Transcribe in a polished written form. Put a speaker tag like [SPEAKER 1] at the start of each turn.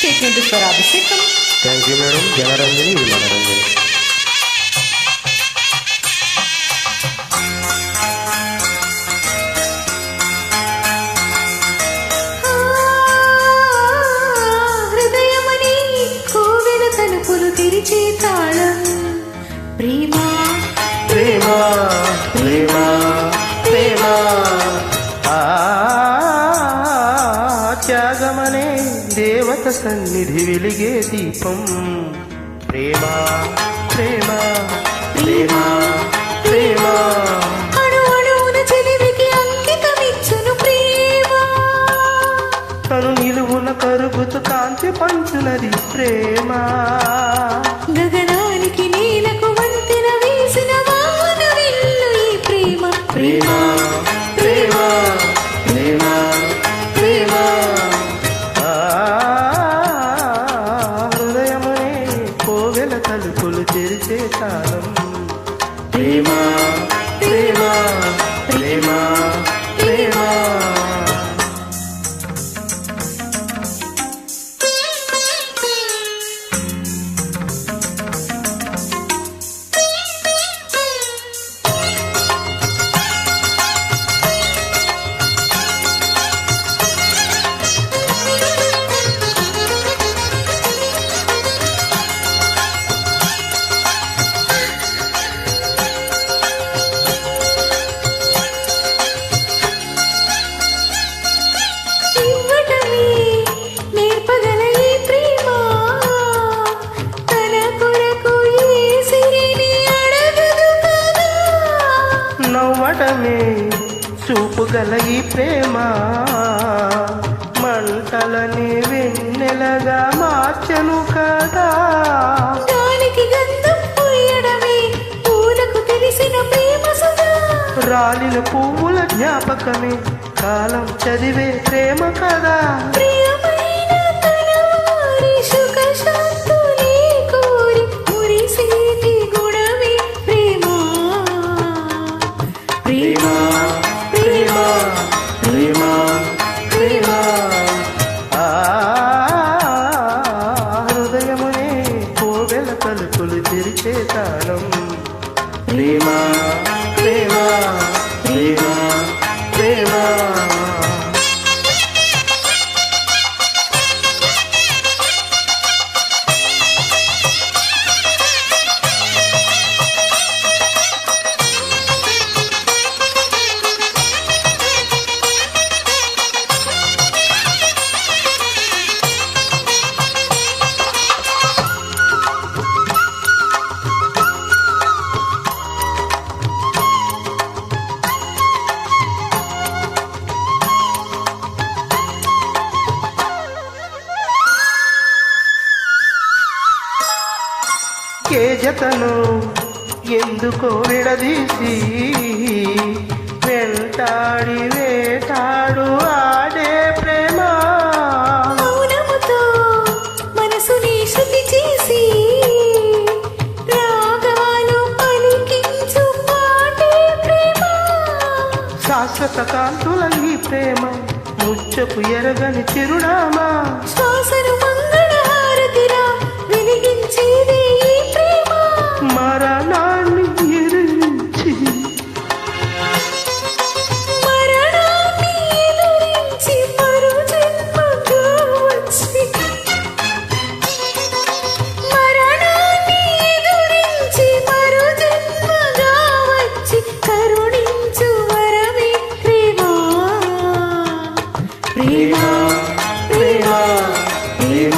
[SPEAKER 1] Statement స్వరాభిషేకం.
[SPEAKER 2] Thank you madam. జనరంజని ఇది మనరంజని.
[SPEAKER 1] హృదయమని కోవెల తలుపులు తెరిచే తాళం ప్రేమ
[SPEAKER 2] ప్రేమ ప్రేమ ప్రేమ త్యాగమనే దేవత సన్నిధి వెలిగే దీపం ప్రేమ ప్రేమ ప్రేమ ప్రేమ
[SPEAKER 1] అణు అణువున చెలివికి అంకితమిచ్చును ప్రేమ.
[SPEAKER 2] తను నిలువున కరుగుతూ కాంతి పంచునది ప్రేమ.
[SPEAKER 1] గగనానికి నీలకు వంతెన వేసిన వాన విల్లు ఈ ప్రేమ
[SPEAKER 2] ప్రేమ ప్రేమ ప్రేమ ప్రేమ హృదయమునే కోవెల తలుపులు తెరిచే కాలం ప్రేమ ప్రేమ ప్రేమ ప్రేమ.
[SPEAKER 1] ఇవ్వటమే నేర్పగల ఈ ప్రేమ తన కొరకు ఏ సిరిని అడగదు కదా.
[SPEAKER 2] నవ్వటమే చూపుగల ఈ ప్రేమ మంటలని వెన్నెలగా మార్చను కదా.
[SPEAKER 1] గాలికి గంధం పూయడమే పూలకు తెలిసిన ప్రేమ సుధా.
[SPEAKER 2] రాలిన పువ్వుల జ్ఞాపకమే కాలం చదివే ప్రేమ కదా.
[SPEAKER 1] ప్రియమైన తన వారి సుఖ శాంతులే కోరి మురిసేటి గుణమే ప్రేమ
[SPEAKER 2] ప్రేమ ప్రేమ ప్రేమ ప్రేమ హృదయమునే కోవెల తలుపులు తెరిచే తాళం ప్రేమ ప్రేమ ప్రేమ ప్రేమ. ఏ జతను ఎందుకో విడదీసి వెంటాడి వేటాడు ఆడే ప్రేమ.
[SPEAKER 1] మౌనముతో మనసుని శృతి చేసి రాగాలు పలికించు పాటే ప్రేమ.
[SPEAKER 2] శాశ్వత కాంతుల ఈ ప్రేమ ముచ్చపు ఎరగని చిరునామా.
[SPEAKER 1] శ్వాసను మంగళహారతిరా వెలిగించేది ఈ ప్రేమ.
[SPEAKER 2] మరణాన్ని ఎదిరించి
[SPEAKER 1] మరణాన్ని ఎదురించి మరో జన్మగా వచ్చి మరణాన్ని ఎదురించి మరో జన్మగా వచ్చి కరుణించు వరమే ప్రేమ
[SPEAKER 2] ప్రేమ ప్రేమ ప్రేమ